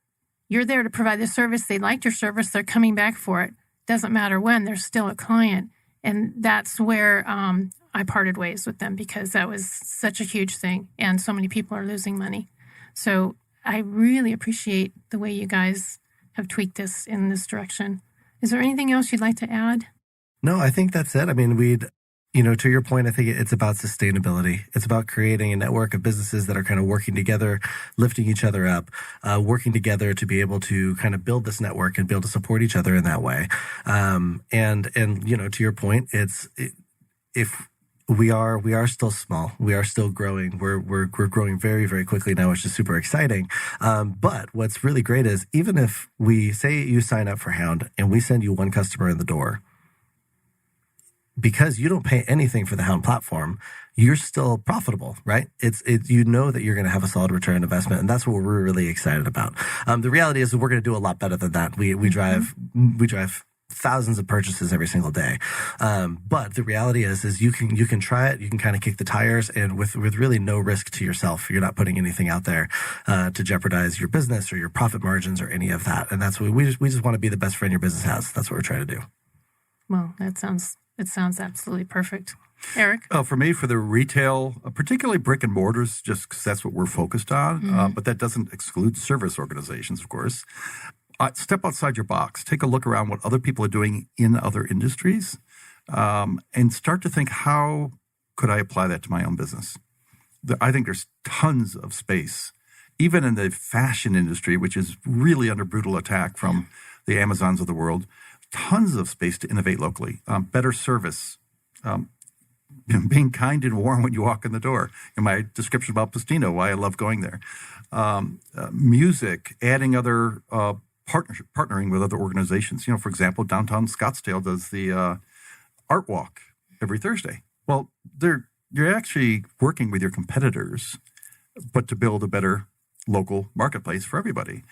You're there to provide the service. They liked your service. They're coming back for it. Doesn't matter when. They're still a client. And that's where I parted ways with them because that was such a huge thing. And so many people are losing money. So I really appreciate the way you guys have tweaked this in this direction. Is there anything else you'd like to add? No, I think that's it. I mean, to your point, I think it's about sustainability. It's about creating a network of businesses that are kind of working together, lifting each other up, working together to be able to kind of build this network and be able to support each other in that way. And to your point, if we are still small, we are still growing. We're growing very, very quickly now, which is super exciting. But what's really great is even if we say you sign up for Hownd and we send you one customer in the door, because you don't pay anything for the Hownd platform, you're still profitable, right? It's you know that you're going to have a solid return on investment, and that's what we're really excited about. The reality is that we're going to do a lot better than that. We drive thousands of purchases every single day, but the reality is you can try it. You can kind of kick the tires, and with really no risk to yourself. You're not putting anything out there to jeopardize your business or your profit margins or any of that. And that's what we just want to be the best friend your business has. That's what we're trying to do. Well, it sounds absolutely perfect. Eric? For me, for the retail, particularly brick and mortars, just because that's what we're focused on, but that doesn't exclude service organizations, of course. Step outside your box. Take a look around what other people are doing in other industries and start to think, how could I apply that to my own business? I think there's tons of space, even in the fashion industry, which is really under brutal attack from the Amazons of the world. Tons of space to innovate locally, better service, being kind and warm when you walk in the door. In my description about Pastino, why I love going there. Music, adding other partnering with other organizations. You know, for example, downtown Scottsdale does the art walk every Thursday. Well, you're actually working with your competitors, but to build a better local marketplace for everybody.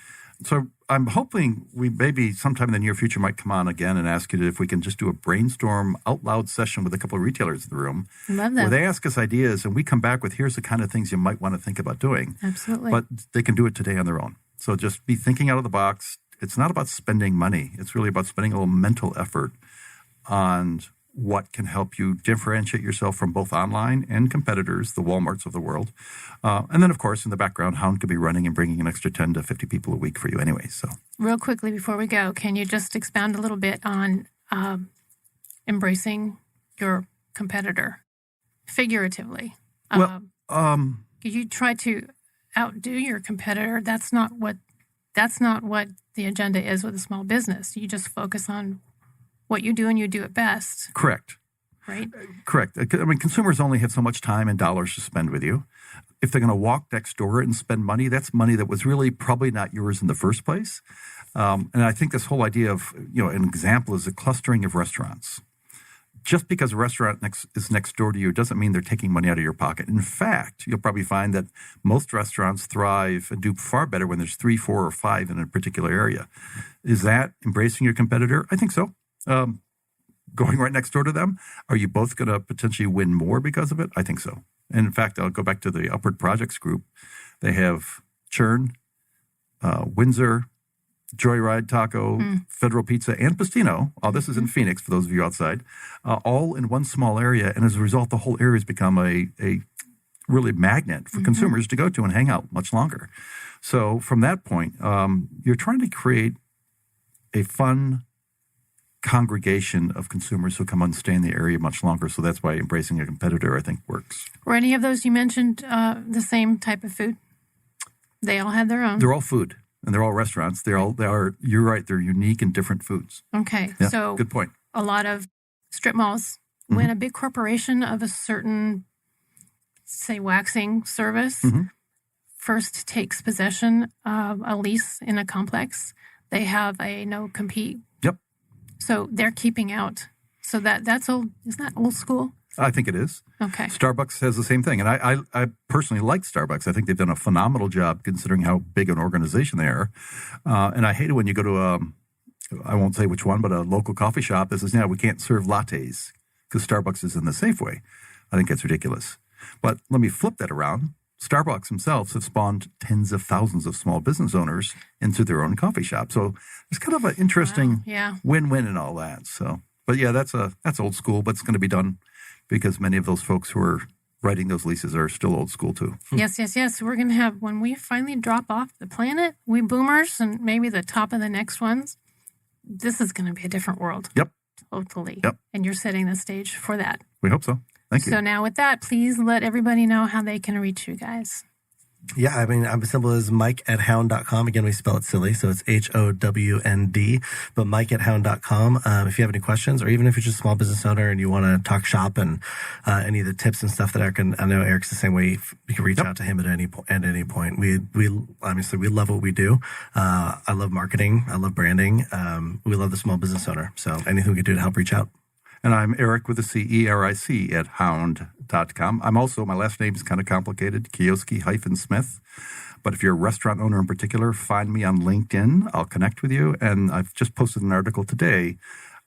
So I'm hoping we maybe sometime in the near future might come on again and ask you if we can just do a brainstorm out loud session with a couple of retailers in the room. Love that. Where they ask us ideas and we come back with, here's the kind of things you might want to think about doing. Absolutely. But they can do it today on their own. So just be thinking out of the box. It's not about spending money. It's really about spending a little mental effort on what can help you differentiate yourself from both online and competitors, the Walmarts of the world. And then, of course, in the background, Hownd could be running and bringing an extra 10 to 50 people a week for you anyway. So, real quickly before we go, can you just expound a little bit on embracing your competitor figuratively? Could you try to outdo your competitor? That's not what the agenda is with a small business. You just focus on what you do and you do it best. Correct. Right? Correct. I mean, consumers only have so much time and dollars to spend with you. If they're going to walk next door and spend money, that's money that was really probably not yours in the first place. And I think this whole idea of, an example is a clustering of restaurants. Just because a restaurant is next door to you doesn't mean they're taking money out of your pocket. In fact, you'll probably find that most restaurants thrive and do far better when there's 3, 4, or 5 in a particular area. Is that embracing your competitor? I think so. Going right next door to them, are you both going to potentially win more because of it? I think so. And in fact, I'll go back to the Upward Projects group. They have Churn, Windsor, Joyride Taco, Federal Pizza, and Pastino. All this is in Phoenix, for those of you outside, all in one small area. And as a result, the whole area has become a really magnet for consumers to go to and hang out much longer. So from that point, you're trying to create a fun congregation of consumers who come and stay in the area much longer. So that's why embracing a competitor, I think, works. Were any of those you mentioned the same type of food? They all had their own? They're all food, and they're all restaurants. They are, you're right, they're unique and different foods. Okay. Yeah, so good point. A lot of strip malls, when a big corporation of a certain, say, waxing service first takes possession of a lease in a complex, they have a no-compete. Yep. So they're keeping out. So that's old. Isn't that old school? I think it is. Okay. Starbucks has the same thing. And I personally like Starbucks. I think they've done a phenomenal job considering how big an organization they are. And I hate it when you go to I won't say which one, but a local coffee shop that says, we can't serve lattes because Starbucks is in the Safeway. I think that's ridiculous. But let me flip that around. Starbucks themselves have spawned tens of thousands of small business owners into their own coffee shop. So it's kind of an interesting win-win and all that. So, but yeah, that's old school, but it's going to be done because many of those folks who are writing those leases are still old school too. Yes. We're going to have, when we finally drop off the planet, we boomers and maybe the top of the next ones, this is going to be a different world. Yep. Totally. Yep. And you're setting the stage for that. We hope so. Thank you. So now with that, please let everybody know how they can reach you guys. Yeah, I mean, I'm as simple as Mike@Hownd.com. Again, we spell it silly, so it's HOWND, but Mike@Hownd.com. If you have any questions, or even if you're just a small business owner and you want to talk shop and any of the tips and stuff that I know Eric's the same way. You can reach out to him at any point. We obviously we love what we do. I love marketing. I love branding. We love the small business owner. So anything we can do to help, reach out. And I'm Eric with a C-E-R-I-C at Hownd.com. I'm also, my last name is kind of complicated, Keosky-Smith. But if you're a restaurant owner in particular, find me on LinkedIn. I'll connect with you. And I've just posted an article today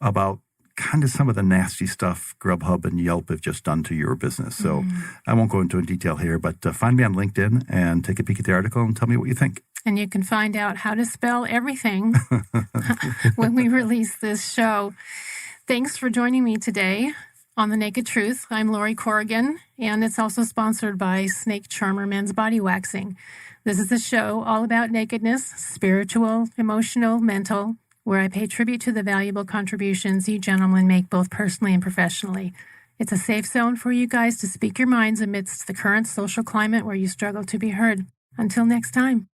about kind of some of the nasty stuff Grubhub and Yelp have just done to your business. So I won't go into detail here, but find me on LinkedIn and take a peek at the article and tell me what you think. And you can find out how to spell everything when we release this show. Thanks for joining me today on The Naked Truth. I'm Lori Corrigan, and it's also sponsored by Snake Charmer Men's Body Waxing. This is a show all about nakedness, spiritual, emotional, mental, where I pay tribute to the valuable contributions you gentlemen make both personally and professionally. It's a safe zone for you guys to speak your minds amidst the current social climate where you struggle to be heard. Until next time.